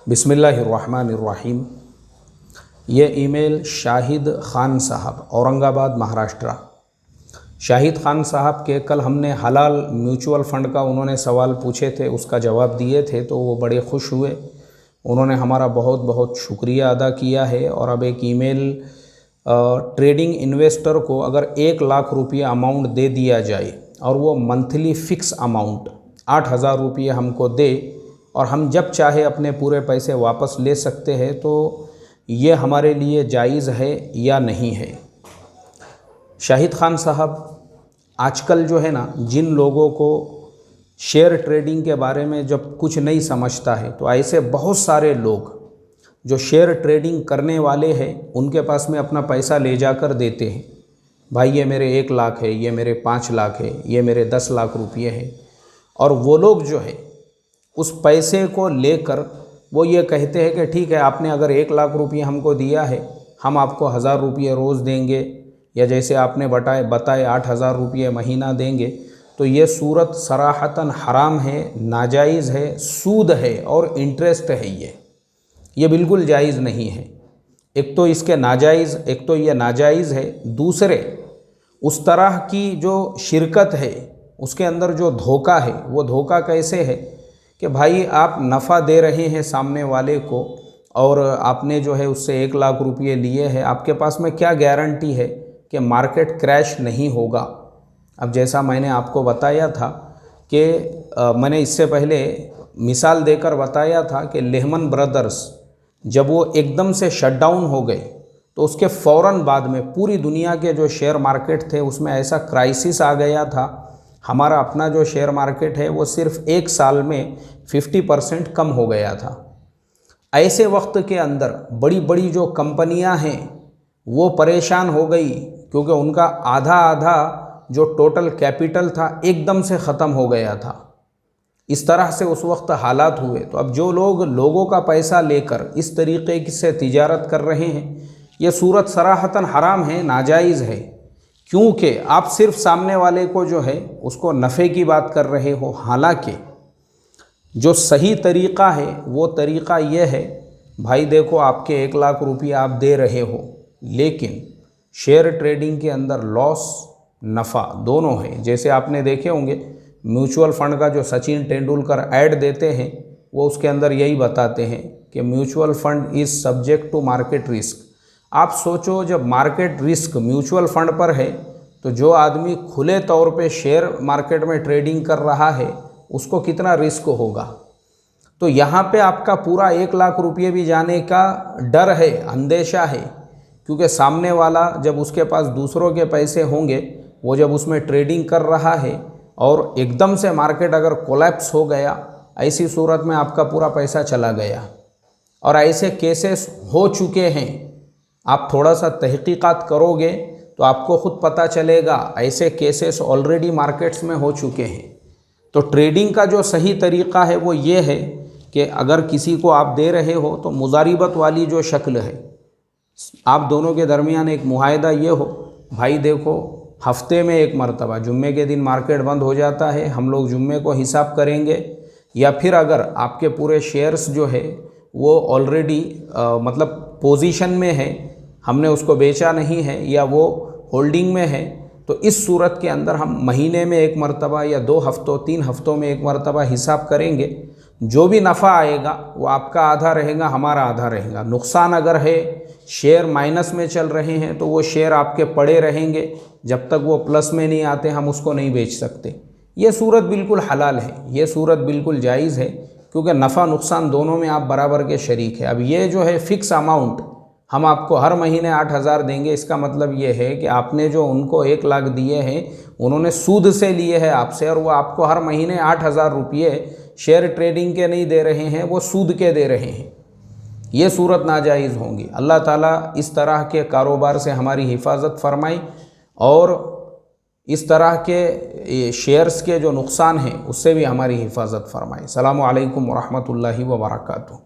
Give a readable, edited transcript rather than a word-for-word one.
बिस्मिल्लाहिर्रहमानिर्रहीम। ये ईमेल शाहिद ख़ान साहब, औरंगाबाद, महाराष्ट्र। शाहिद ख़ान साहब के कल हमने हलाल म्यूचुअल फ़ंड का उन्होंने सवाल पूछे थे, उसका जवाब दिए थे, तो वो बड़े खुश हुए। उन्होंने हमारा बहुत बहुत शुक्रिया अदा किया है। और अब एक ईमेल ट्रेडिंग इन्वेस्टर को अगर 1 लाख रुपये अमाउंट दे दिया जाए और वो मंथली फ़िक्स अमाउंट 8,000 रुपये हमको दे और हम जब चाहे अपने पूरे पैसे वापस ले सकते हैं, तो ये हमारे लिए जायज़ है या नहीं है? शाहिद ख़ान साहब, आजकल जो है ना, जिन लोगों को शेयर ट्रेडिंग के बारे में जब कुछ नहीं समझता है, तो ऐसे बहुत सारे लोग जो शेयर ट्रेडिंग करने वाले हैं, उनके पास में अपना पैसा ले जाकर देते हैं। भाई ये मेरे 1 लाख है, ये मेरे 5 लाख है, ये मेरे 10 लाख रुपये है। और वो लोग जो है उस पैसे को लेकर वो ये कहते हैं कि ठीक है, आपने अगर 1 लाख रुपये हमको दिया है, हम आपको 1,000 रुपये रोज़ देंगे, या जैसे आपने बताए 8,000 रुपये महीना देंगे। तो ये सूरत सराहतन हराम है, नाजायज़ है, सूद है और इंटरेस्ट है। ये बिल्कुल जायज़ नहीं है। एक तो ये नाजायज़ है, दूसरे उस तरह की जो शिरकत है उसके अंदर जो धोखा है, वो धोखा कैसे है कि भाई आप नफ़ा दे रहे हैं सामने वाले को और आपने जो है उससे 1 लाख रुपये लिए हैं, आपके पास में क्या गारंटी है कि मार्केट क्रैश नहीं होगा? अब जैसा मैंने आपको बताया था कि मैंने इससे पहले मिसाल देकर बताया था कि लेहमन ब्रदर्स जब वो एकदम से शटडाउन हो गए, तो उसके फ़ौरन बाद में पूरी दुनिया के जो शेयर मार्केट थे उसमें ऐसा क्राइसिस आ गया था। हमारा अपना जो शेयर मार्केट है वो सिर्फ 1 साल में 50% कम हो गया था। ऐसे वक्त के अंदर बड़ी बड़ी जो कंपनियां हैं वो परेशान हो गई, क्योंकि उनका आधा जो टोटल कैपिटल था एकदम से ख़त्म हो गया था। इस तरह से उस वक्त हालात हुए। तो अब जो लोग लोगों का पैसा लेकर इस तरीके से तिजारत कर रहे हैं, ये सूरत सराहतन हराम है, नाजायज़ है। क्योंकि आप सिर्फ सामने वाले को जो है उसको नफ़े की बात कर रहे हो। हालांकि जो सही तरीक़ा है वो तरीक़ा ये है, भाई देखो, आपके 1 लाख रुपये आप दे रहे हो, लेकिन शेयर ट्रेडिंग के अंदर लॉस नफ़ा दोनों है। जैसे आपने देखे होंगे म्यूचुअल फ़ंड का जो सचिन तेंदुलकर ऐड देते हैं, वो उसके अंदर यही बताते हैं कि mutual fund is subject to market risk. आप सोचो, जब मार्केट रिस्क म्यूचुअल फ़ंड पर है, तो जो आदमी खुले तौर पे शेयर मार्केट में ट्रेडिंग कर रहा है उसको कितना रिस्क होगा? तो यहाँ पे आपका पूरा 1 लाख रुपये भी जाने का डर है, अंदेशा है, क्योंकि सामने वाला जब उसके पास दूसरों के पैसे होंगे, वो जब उसमें ट्रेडिंग कर रहा है और एकदम से मार्केट अगर कोलैप्स हो गया, ऐसी सूरत में आपका पूरा पैसा चला गया। और ऐसे केसेस हो चुके हैं। आप थोड़ा सा तहकीकात करोगे तो आपको ख़ुद पता चलेगा, ऐसे केसेस ऑलरेडी मार्केट्स में हो चुके हैं। तो ट्रेडिंग का जो सही तरीक़ा है वो ये है कि अगर किसी को आप दे रहे हो तो मुजारिबत वाली जो शक्ल है, आप दोनों के दरमियान एक मुआहदा ये हो, भाई देखो, हफ्ते में 1 मरतबा जुम्मे के दिन मार्केट बंद हो जाता है, हम लोग जुम्मे को हिसाब करेंगे। या फिर अगर आपके पूरे शेयर्स जो है वो ऑलरेडी मतलब पोजीशन में है, हमने उसको बेचा नहीं है, या वो होल्डिंग में है, तो इस सूरत के अंदर हम महीने में 1 मरतबा या 2 हफ्तों 3 हफ्तों में 1 मरतबा हिसाब करेंगे। जो भी नफ़ा आएगा वो आपका आधा रहेगा, हमारा आधा रहेगा। नुकसान अगर है, शेयर माइनस में चल रहे हैं, तो वो शेयर आपके पड़े रहेंगे, जब तक वो प्लस में नहीं आते हम उसको नहीं बेच सकते। ये सूरत बिल्कुल हलाल है, ये सूरत बिल्कुल जायज़ है, क्योंकि नफ़ा नुकसान दोनों में आप बराबर के शरीक है। अब ये जो है फ़िक्स अमाउंट, हम आपको हर महीने 8,000 देंगे, इसका मतलब ये है कि आपने जो उनको 1 लाख दिए हैं, उन्होंने सूद से लिए हैं आपसे, और वो आपको हर महीने 8,000 रुपये शेयर ट्रेडिंग के नहीं दे रहे हैं, वो सूद के दे रहे हैं। ये सूरत नाजायज़ होंगी। अल्लाह ताला इस तरह के कारोबार से हमारी हिफाजत फरमाए और इस तरह के शेयर्स के जो नुकसान हैं उससे भी हमारी हिफाजत फरमाए। अस्सलामु अलैकुम व रहमतुल्लाहि व बरकातुहू।